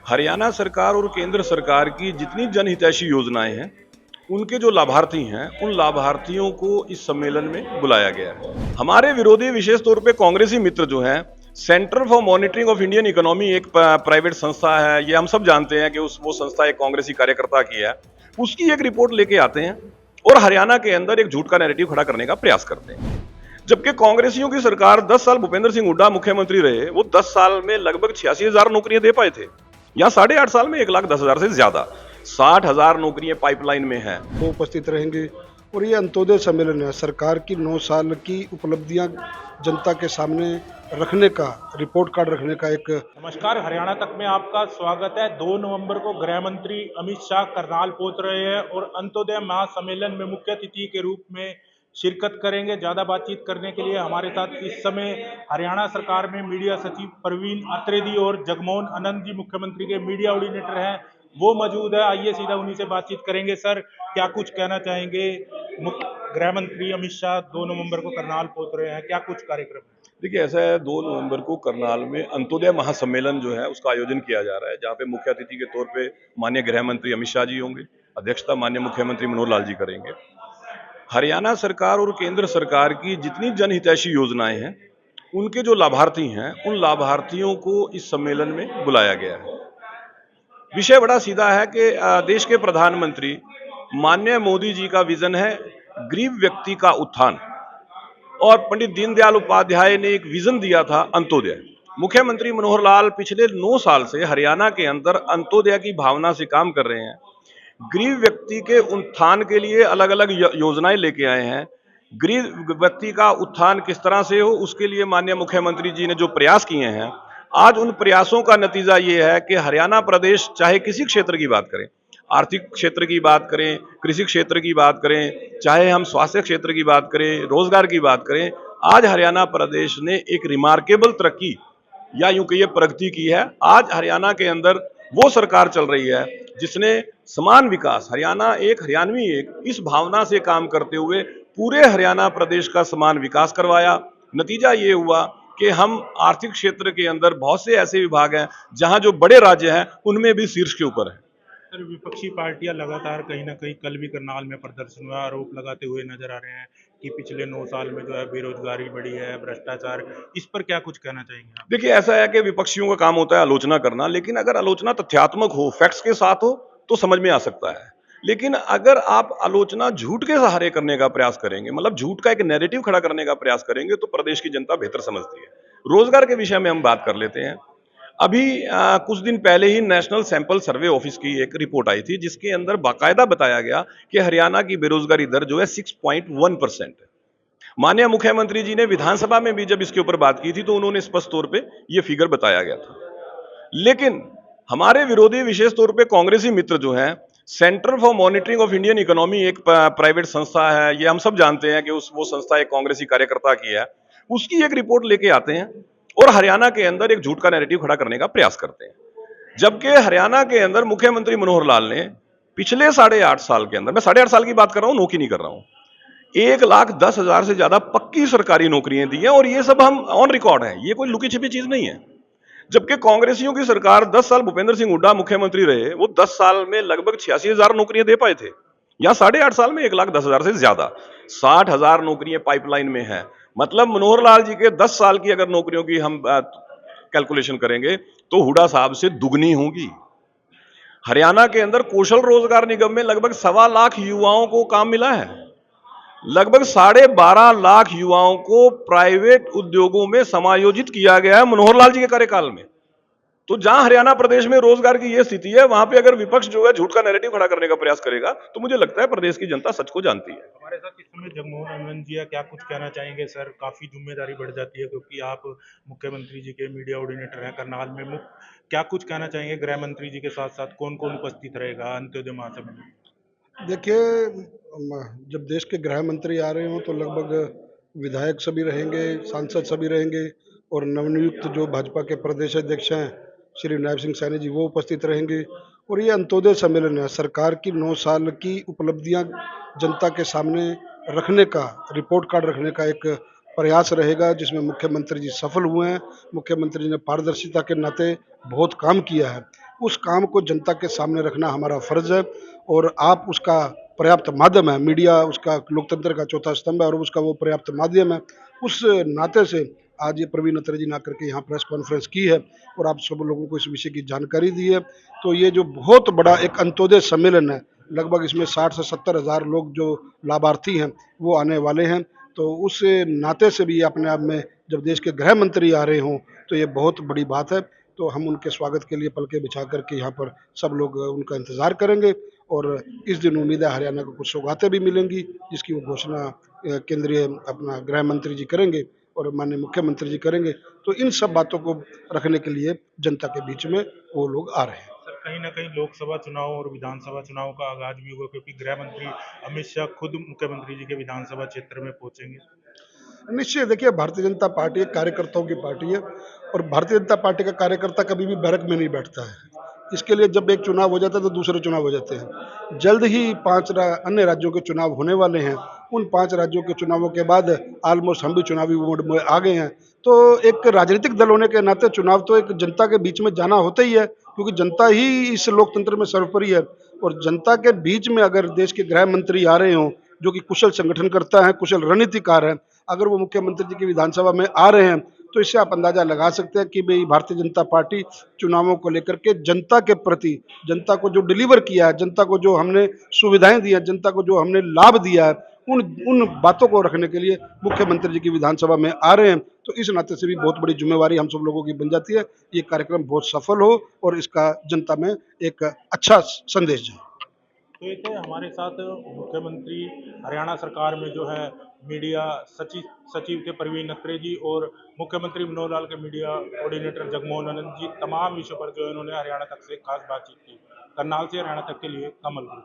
हरियाणा सरकार और केंद्र सरकार की जितनी जनहितैषी योजनाएं हैं, उनके जो लाभार्थी हैं, उन लाभार्थियों को इस सम्मेलन में बुलाया गया है। हमारे विरोधी विशेष तौर पे कांग्रेसी मित्र जो हैं, centre for monitoring of Indian economy एक प्राइवेट संस्था है, ये हम सब जानते हैं कि वो संस्था एक कांग्रेसी कार्यकर्ता की है। उसकी एक रिपोर्ट लेके आते हैं और हरियाणा के अंदर एक झूठ का नैरेटिव खड़ा करने का प्रयास करते हैं। जबकि कांग्रेसियों की सरकार 10 साल भूपेंद्र सिंह हुड्डा मुख्यमंत्री रहे, वो 10 साल में लगभग 86,000 नौकरियां दे पाए थे। यहाँ 8.5 साल में 1,10,000 से ज्यादा 60,000 नौकरियां पाइपलाइन में हैं। वो उपस्थित रहेंगे और ये अंत्योदय सम्मेलन है, सरकार की 9 साल की उपलब्धियां जनता के सामने रखने का, रिपोर्ट कार्ड रखने का एक। नमस्कार, हरियाणा तक में आपका स्वागत है। 2 नवंबर को गृह मंत्री अमित शाह करनाल पहुंच रहे हैं और अंत्योदय महासम्मेलन में मुख्य अतिथि के रूप में शिरकत करेंगे। ज़्यादा बातचीत करने के लिए हमारे साथ इस समय हरियाणा सरकार में मीडिया सचिव परवीन अत्रेदी और जगमोहन आनंद जी मुख्यमंत्री के मीडिया ऑर्डिनेटर हैं, वो मौजूद है। आइए सीधा उन्हीं से बातचीत करेंगे। सर, क्या कुछ कहना चाहेंगे? गृह मंत्री अमित शाह 2 नवंबर को करनाल पहुंच रहे हैं, क्या कुछ कार्यक्रम है? देखिए, ऐसा है, 2 नवंबर को करनाल में अंत्योदय महासम्मेलन जो है उसका आयोजन किया जा रहा है, जहाँ पे मुख्य अतिथि के तौर पे माननीय गृह मंत्री अमित शाह जी होंगे। अध्यक्षता माननीय मुख्यमंत्री मनोहर लाल जी करेंगे। हरियाणा सरकार और केंद्र सरकार की जितनी जनहितैषी योजनाएं हैं, उनके जो लाभार्थी हैं, उन लाभार्थियों को इस सम्मेलन में बुलाया गया है। विषय बड़ा सीधा है कि देश के प्रधानमंत्री माननीय मोदी जी का विजन है गरीब व्यक्ति का उत्थान, और पंडित दीनदयाल उपाध्याय ने एक विजन दिया था अंत्योदय। मुख्यमंत्री मनोहर लाल पिछले 9 साल से हरियाणा के अंदर अंत्योदय की भावना से काम कर रहे हैं। गरीब व्यक्ति के उत्थान के लिए अलग अलग योजनाएं लेके आए हैं। गरीब व्यक्ति का उत्थान किस तरह से हो, उसके लिए माननीय मुख्यमंत्री जी ने जो प्रयास किए हैं, आज उन प्रयासों का नतीजा ये है कि हरियाणा प्रदेश चाहे किसी क्षेत्र की बात करें, आर्थिक क्षेत्र की बात करें, कृषि क्षेत्र की बात करें, चाहे हम स्वास्थ्य क्षेत्र की बात करें, रोजगार की बात करें, आज हरियाणा प्रदेश ने एक रिमार्केबल तरक्की या यूं कहिए प्रगति की है। आज हरियाणा के अंदर वो सरकार चल रही है जिसने समान विकास, हरियाणा एक हरियाणवी एक, इस भावना से काम करते हुए पूरे हरियाणा प्रदेश का समान विकास करवाया। नतीजा ये हुआ कि हम आर्थिक क्षेत्र के अंदर बहुत से ऐसे विभाग हैं जहां जो बड़े राज्य हैं उनमें भी शीर्ष के ऊपर है। सर, विपक्षी पार्टियां लगातार कहीं ना कहीं, कल भी करनाल में प्रदर्शन हुआ, आरोप लगाते हुए नजर आ रहे हैं कि पिछले 9 साल में जो है बेरोजगारी बढ़ी है, भ्रष्टाचार, इस पर क्या कुछ कहना चाहेंगे आप? देखिए, ऐसा है कि विपक्षियों का काम होता है आलोचना करना, लेकिन अगर आलोचना तथ्यात्मक हो, फैक्ट्स के साथ हो, तो समझ में आ सकता है। लेकिन अगर आप आलोचना झूठ के सहारे करने का प्रयास करेंगे, मतलब झूठ का एक नैरेटिव खड़ा करने का प्रयास करेंगे, तो प्रदेश की जनता बेहतर समझती है। रोजगार के विषय में हम बात कर लेते हैं। अभी कुछ दिन पहले ही नेशनल सैंपल सर्वे ऑफिस की एक रिपोर्ट आई थी, जिसके अंदर बाकायदा बताया गया कि हरियाणा की बेरोजगारी दर जो है 6.1% है। माननीय मुख्यमंत्री जी ने विधानसभा में भी जब इसके ऊपर बात की थी तो उन्होंने स्पष्ट तौर पे ये फिगर बताया गया था। लेकिन हमारे विरोधी विशेष तौर पे कांग्रेसी मित्र जो हैं, centre for monitoring of Indian economy एक प्राइवेट संस्था है, ये हम सब जानते हैं कि वो संस्था एक कांग्रेसी कार्यकर्ता की है। उसकी एक रिपोर्ट लेके आते हैं और हरियाणा के अंदर एक झूठ का नैरेटिव खड़ा करने का प्रयास करते हैं। जबकि हरियाणा के अंदर मुख्यमंत्री मनोहर लाल ने पिछले 8.5 साल के अंदर, मैं 8.5 साल की बात कर रहा हूं, नौकरी नहीं कर रहा हूं, 1,10,000 से ज्यादा पक्की सरकारी नौकरियां दी हैं, और ये सब हम ऑन रिकॉर्ड है, ये कोई लुकी छिपी चीज नहीं है। जबकि कांग्रेसियों की सरकार 10 साल भूपेंद्र सिंह हुड्डा मुख्यमंत्री रहे, वो 10 साल में लगभग 86,000 नौकरियां दे पाए थे। यहाँ 8.5 साल में 1,10,000 से ज्यादा 60,000 नौकरियां पाइपलाइन में है। मतलब मनोहर लाल जी के 10 साल की अगर नौकरियों की हम कैलकुलेशन करेंगे तो हुड्डा साहब से दुगनी होगी। हरियाणा के अंदर कौशल रोजगार निगम में लगभग 1.25 लाख युवाओं को काम मिला है। लगभग 12.5 लाख युवाओं को प्राइवेट उद्योगों में समायोजित किया गया है मनोहर लाल जी के कार्यकाल में। तो जहां हरियाणा प्रदेश में रोजगार की यह स्थिति है, वहां पे अगर विपक्ष जो है झूठ का नैरेटिव खड़ा करने का प्रयास करेगा, तो मुझे लगता है प्रदेश की जनता सच को जानती है। हमारे साथ इस समय जगमोहन आनंद जी है, क्या कुछ कहना चाहेंगे? सर, काफी जिम्मेदारी बढ़ जाती है क्योंकि आप मुख्यमंत्री जी के मीडिया ऑर्डिनेटर हैं करनाल में। क्या कुछ कहना चाहेंगे? गृह मंत्री जी के साथ साथ कौन कौन उपस्थित रहेगा अंत्योदय महासम्मेलन में? देखिए, जब देश के गृह मंत्री आ रहे हों तो लगभग विधायक सभी रहेंगे, सांसद सभी रहेंगे, और नवनियुक्त जो भाजपा के प्रदेश अध्यक्ष हैं श्री नायब सिंह सैनी जी, वो उपस्थित रहेंगे। और ये अंत्योदय सम्मेलन है, सरकार की 9 साल की उपलब्धियां जनता के सामने रखने का, रिपोर्ट कार्ड रखने का एक प्रयास रहेगा, जिसमें मुख्यमंत्री जी सफल हुए हैं। मुख्यमंत्री जी ने पारदर्शिता के नाते बहुत काम किया है। उस काम को जनता के सामने रखना हमारा फ़र्ज़ है और आप उसका पर्याप्त माध्यम है, मीडिया उसका लोकतंत्र का चौथा स्तंभ है और उसका वो पर्याप्त माध्यम है। उस नाते से आज ये प्रवीण अत्रे जी ने आकर के यहाँ प्रेस कॉन्फ्रेंस की है और आप सब लोगों को इस विषय की जानकारी दी है। तो ये जो बहुत बड़ा एक अंत्योदय सम्मेलन है, लगभग इसमें 60 से 70 हज़ार लोग जो लाभार्थी हैं, वो आने वाले हैं। तो उस नाते से भी अपने आप में जब देश के गृह मंत्री आ रहे हों, तो ये बहुत बड़ी बात है। तो हम उनके स्वागत के लिए पलके बिछा कर के यहाँ पर सब लोग उनका इंतज़ार करेंगे और इस दिन उम्मीद है हरियाणा को कुछ सौगातें भी मिलेंगी, जिसकी वो घोषणा केंद्रीय अपना गृह मंत्री जी करेंगे और माननीय मुख्यमंत्री जी करेंगे। तो इन सब बातों को रखने के लिए जनता के बीच में वो लोग आ रहे हैं। सर, कहीं ना कहीं लोकसभा चुनाव और विधानसभा चुनाव का आगाज भी होगा, क्योंकि गृह मंत्री अमित शाह खुद मुख्यमंत्री जी के विधानसभा क्षेत्र में पहुंचेंगे। निश्चय देखिए, भारतीय जनता पार्टी एक कार्यकर्ताओं की पार्टी है और भारतीय जनता पार्टी का कार्यकर्ता कभी भी बैरक में नहीं बैठता है। इसके लिए जब एक चुनाव हो जाता है तो दूसरे चुनाव हो जाते हैं। जल्द ही अन्य राज्यों के चुनाव होने वाले हैं। उन 5 राज्यों के चुनावों के बाद ऑलमोस्ट हम भी चुनावी मोड में आ गए हैं। तो एक राजनीतिक दल होने के नाते चुनाव तो एक जनता के बीच में जाना होता ही है, क्योंकि जनता ही इस लोकतंत्र में सर्वोपरि है और जनता के बीच में अगर देश के गृह मंत्री आ रहे हों, जो कि कुशल संगठनकर्ता हैं, कुशल रणनीतिकार हैं, अगर वो मुख्यमंत्री जी की विधानसभा में आ रहे हैं, तो इससे आप अंदाजा लगा सकते हैं कि भाई भारतीय जनता पार्टी चुनावों को लेकर के जनता के प्रति, जनता को जो डिलीवर किया है, जनता को जो हमने सुविधाएं दी हैं, जनता को जो हमने लाभ दिया है, उन उन बातों को रखने के लिए मुख्यमंत्री जी की विधानसभा में आ रहे हैं। तो इस नाते से भी बहुत बड़ी जिम्मेवारी हम सब लोगों की बन जाती है। ये कार्यक्रम बहुत सफल हो और इसका जनता में एक अच्छा संदेश जाए। तो एक है हमारे साथ मुख्यमंत्री हरियाणा सरकार में जो है मीडिया सचिव सचिव थे प्रवीण अत्रे जी, और मुख्यमंत्री मनोहर लाल के मीडिया कोऑर्डिनेटर जगमोहन आनंद जी, तमाम विषयों पर जो है उन्होंने हरियाणा तक से खास बातचीत की। करनाल से हरियाणा तक के लिए कमल गुरु।